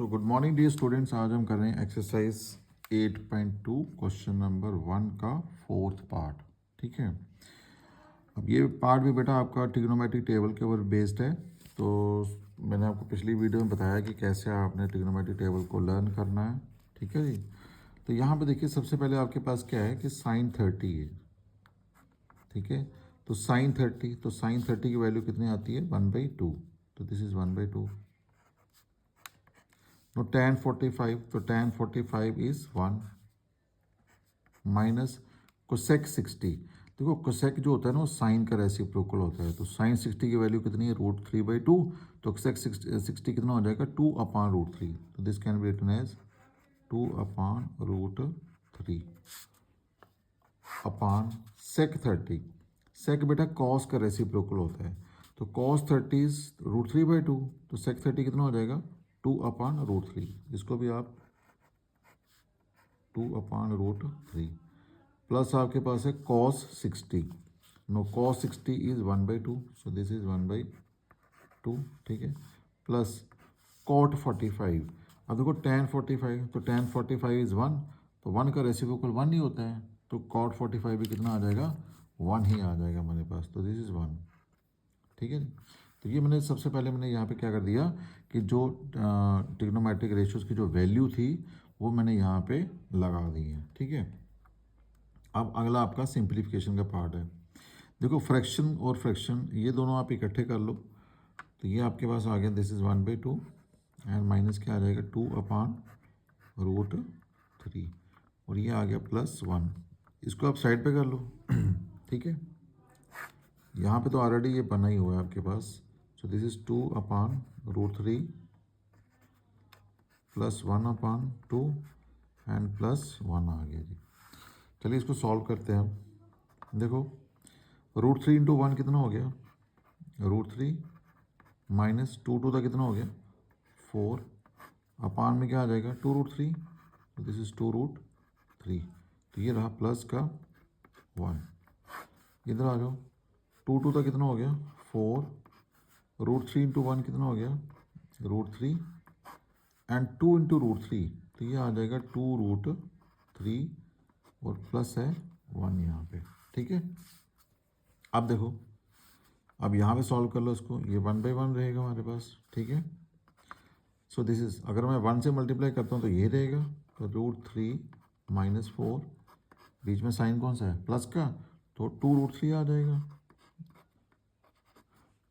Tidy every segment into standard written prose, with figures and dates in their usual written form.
सो good morning dear students. आज हम कर रहे हैं एक्सरसाइज 8.2 क्वेश्चन नंबर 1 का फोर्थ पार्ट। ठीक है, अब ये पार्ट भी बेटा आपका ट्रिग्नोमेट्रिक टेबल के ऊपर बेस्ड है। तो मैंने आपको पिछली वीडियो में बताया कि कैसे आपने ट्रिग्नोमेट्रिक टेबल को लर्न करना है। ठीक है जी। तो यहाँ पे देखिए सबसे पहले आपके पास क्या है कि साइन 30 है। ठीक है, तो साइन थर्टी की वैल्यू कितनी आती है 1/2। तो दिस इज 1/2। नो tan 45, तो tan 45 इज 1 माइनस कोसेक 60। देखो कोसेक जो होता है ना वो साइन का रेसिप्रोकल होता है। तो साइन 60 की वैल्यू कितनी है √3/2। तो कोसेक 60 कितना हो जाएगा 2/√3। तो this can be written as 2/√3 upon sec 30। Sec बेटा कॉस का रेसिप्रोकल होता है। तो कॉस 30 इज √3/2। तो सेक 30 कितना हो जाएगा 2/√3। इसको भी आप 2/√3 प्लस आपके पास है cos 60। No cos 60 is 1/2। So this is 1/2। ठीक है, प्लस कॉट 45। अब देखो tan 45, तो tan 45 इज 1। तो 1 का रेसिप्रोकल 1 ही होता है। तो कॉट 45 भी कितना आ जाएगा 1 ही आ जाएगा हमारे पास। तो दिस इज 1। ठीक है, तो ये मैंने सबसे पहले मैंने यहाँ पे क्या कर दिया कि जो ट्रिग्नोमेट्रिक रेशियोज की जो वैल्यू थी वो मैंने यहाँ पे लगा दी है। ठीक है, अब अगला आपका सिंप्लीफिकेशन का पार्ट है। देखो फ्रैक्शन और फ्रैक्शन ये दोनों आप इकट्ठे कर लो। तो ये आपके पास आ गया दिस इज़ 1/2 एंड माइनस क्या आ जाएगा 2/√3 और ये आ गया +1। इसको आप साइड पे कर लो। ठीक है, यहाँ पे तो ऑलरेडी ये बना ही हुआ है आपके पास। So this is 2/√3 plus 1/2 and +1 आ गया जी। चलिए इसको सॉल्व करते हैं हम। देखो √3 इंटू 1 कितना हो गया √3 माइनस 2 का कितना हो गया 4 अपान में क्या आ जाएगा 2√3। This is 2√3। तो ये रहा प्लस का 1। इधर आ जाओ 2 का कितना हो गया 4 √3 इंटू 1 कितना हो गया √3 एंड 2 इंटू √3। तो ये आ जाएगा 2√3 और प्लस है 1 यहाँ पे। ठीक है, अब देखो अब यहाँ पे सॉल्व कर लो इसको। ये 1/1 रहेगा हमारे पास। ठीक है, सो दिस इज अगर मैं 1 से मल्टीप्लाई करता हूँ तो ये रहेगा। तो √3 माइनस 4 बीच में साइन कौन सा है प्लस का, तो 2√3 आ जाएगा।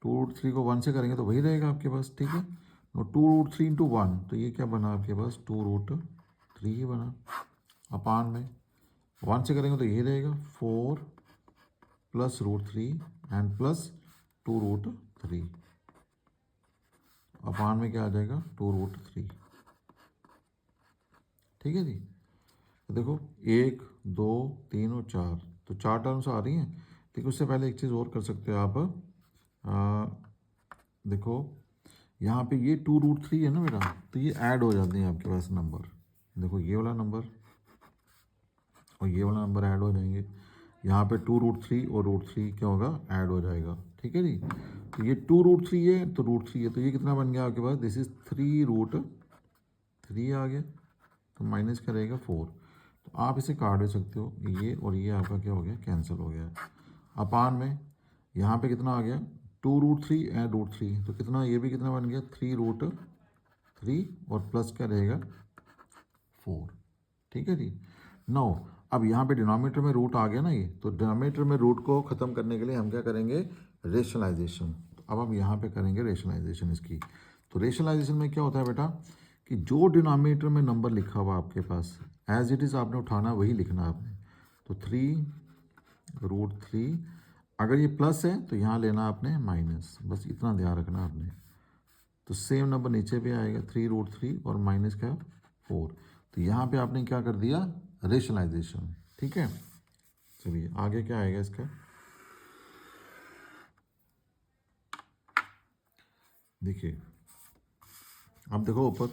2√3 को 1 से करेंगे तो वही रहेगा आपके पास। ठीक है, और 2√3 इंटू 1 तो ये क्या बना आपके पास 2√3 ही बना। अपान में 1 से करेंगे तो ये रहेगा 4 प्लस √3 एंड प्लस 2√3 अपान में क्या आ जाएगा 2√3। ठीक है जी, तो देखो 1 2 3 और 4 तो 4 टर्म्स आ रही हैं। लेकिन उससे पहले एक चीज़ और कर सकते हो आप। देखो यहाँ पे ये 2√3 है ना बेटा, तो ये ऐड हो जाते हैं आपके पास नंबर। देखो ये वाला नंबर और ये वाला नंबर ऐड हो जाएंगे। यहाँ पे 2√3 और √3 क्या होगा ऐड हो जाएगा। ठीक है जी, तो ये 2√3 है तो √3 है। तो ये कितना बन गया आपके पास दिस इज 3√3 आ गया। तो माइनस क्या रहेगा 4। तो आप इसे काट दे सकते हो, ये और ये आपका क्या हो गया कैंसिल हो गया। अपान में यहाँ पे कितना आ गया 2√3 एंड √3। तो कितना ये भी कितना बन गया 3√3 और प्लस क्या रहेगा 4। ठीक है जी, 9। अब यहाँ पे डिनोमिनेटर में रूट आ गया ना ये, तो डिनोमिनेटर में रूट को ख़त्म करने के लिए हम क्या करेंगे रेशनलाइजेशन। तो अब हम यहाँ पे करेंगे रेशनलाइजेशन इसकी। तो रेशनलाइजेशन में क्या होता है बेटा कि जो डिनोमिनेटर में नंबर लिखा हुआ आपके पास एज इट इज़ आपने उठाना वही लिखना आपने। तो 3√3 अगर ये प्लस है तो यहाँ लेना आपने माइनस, बस इतना ध्यान रखना आपने। तो सेम नंबर नीचे भी आएगा 3√3 और माइनस का 4। तो यहाँ पे आपने क्या कर दिया रेशनलाइजेशन। ठीक है, चलिए आगे क्या आएगा इसका। देखिए अब देखो ऊपर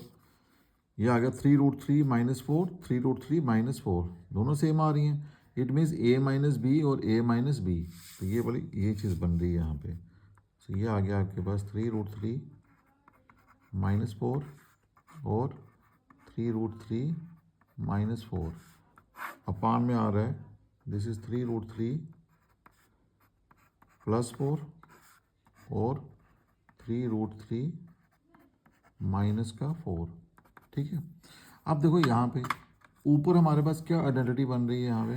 ये आ गया 3√3 माइनस 4, 3√3 माइनस 4 दोनों सेम आ रही हैं। It means a minus b और a माइनस बी। तो ये वाली ये चीज़ बन रही है यहाँ पे। तो ये आ गया आपके पास 3√3 माइनस 4 और 3√3 -4 अपान में आ रहा है, दिस इज 3√3 +4 और 3√3 -4, ठीक है। अब देखो यहाँ पे ऊपर हमारे पास क्या आइडेंटिटी बन रही है यहाँ पे,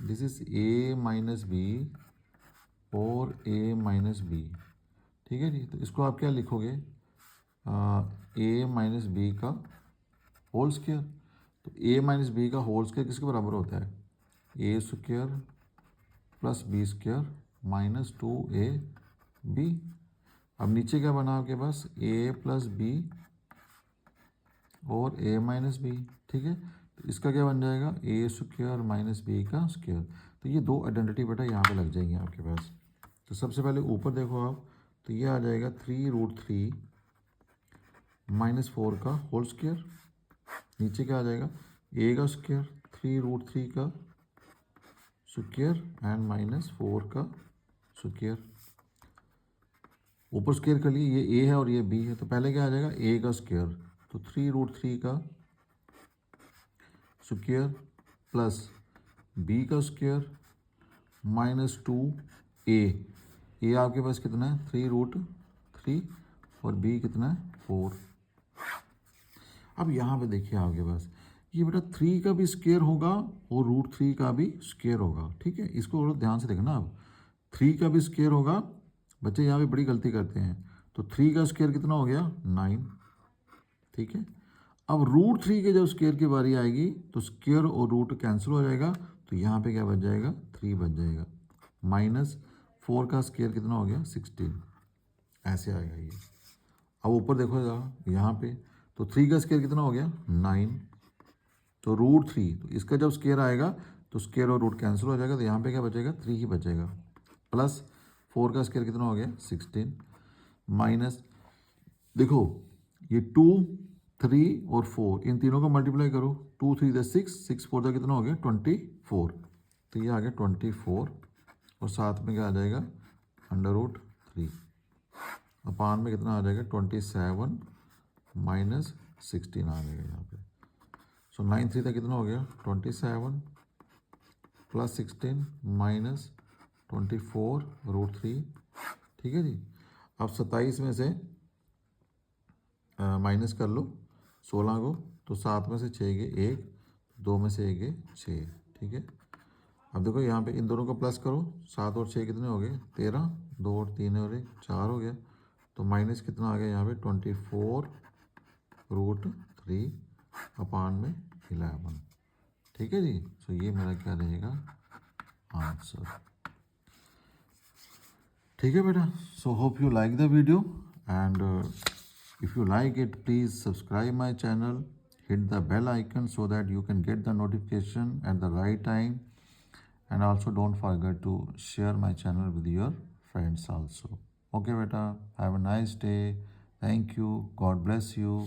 this is a minus b और a माइनस बी, ठीक है जी। तो इसको आप क्या लिखोगे, a माइनस बी का होल स्क्वायर। तो a माइनस बी का होल स्क्वायर किसके बराबर होता है, a square plus b square -2ab। अब नीचे क्या बना आपके पास, a प्लस बी और a माइनस बी, ठीक है। तो इसका क्या बन जाएगा, a स्क्वायर माइनस बी का स्क्वायर। तो ये दो आइडेंटिटी बेटा यहाँ पे लग जाएंगी आपके पास। तो सबसे पहले ऊपर देखो आप, तो ये आ जाएगा 3√3 -4 का होल स्क्वायर। नीचे क्या आ जाएगा, a का स्क्वायर 3√3 का स्क्वायर एंड -4 का स्क्वायर। ऊपर स्क्वायर कर लिए, ये a है और ये b है, तो पहले क्या आ जाएगा a का स्क्वायर, तो 3√3 का स्क्वायर प्लस b का स्क्वायर -2a। आपके पास कितना है 3√3 और b कितना है 4। अब यहाँ पे देखिए आपके पास ये बेटा 3 का भी स्क्वायर होगा और √3 का भी स्क्वायर होगा, ठीक है। इसको थोड़ा ध्यान से देखना। अब 3 का भी स्क्वायर होगा, बच्चे यहाँ पे बड़ी गलती करते हैं, तो 3 का स्क्वायर कितना हो गया 9, ठीक है। अब √3 के जब स्क्वायर की बारी आएगी तो स्क्वायर और रूट कैंसिल हो जाएगा, तो यहाँ पे क्या बच जाएगा 3 बच जाएगा। -4 का स्क्वायर कितना हो गया 16, ऐसे आएगा ये। अब ऊपर देखो यहाँ पे, तो 3 का स्क्वायर कितना हो गया 9, तो √3, तो इसका जब स्क्वायर आएगा तो स्क्वायर और रूट कैंसिल हो जाएगा, तो यहाँ पे क्या बचेगा 3 ही बचेगा। प्लस 4 का स्क्वायर कितना हो गया 16, माइनस देखो ये 2, 3 और 4 इन तीनों को मल्टीप्लाई करो, 2 3 द 6, 6 4 द कितना हो गया 24, तो ये आ गया 24 और साथ में क्या आ जाएगा √3 अपान में कितना आ जाएगा 27 -16 आ जाएगा यहाँ पे। सो 9 3 तक कितना हो गया 27 प्लस 16 -24√3, ठीक है जी। अब 27 में से माइनस कर लो 16 को, तो 7 में से 6 गए 1, 2 में से 1 गए 6, ठीक है। अब देखो यहाँ पे इन दोनों को प्लस करो, 7 और 6 कितने हो गए 13, 2 और 3 और 1 4 हो गया, तो माइनस कितना आ गया यहाँ पे 24√3 अपान में 11, ठीक है जी। सो ये मेरा क्या रहेगा आंसर, ठीक है बेटा। So hope you like the video and if you like it, please subscribe my channel, hit the bell icon so that you can get the notification at the right time, and also don't forget to share my channel with your friends also. Okay beta, have a nice day. Thank you, God bless you.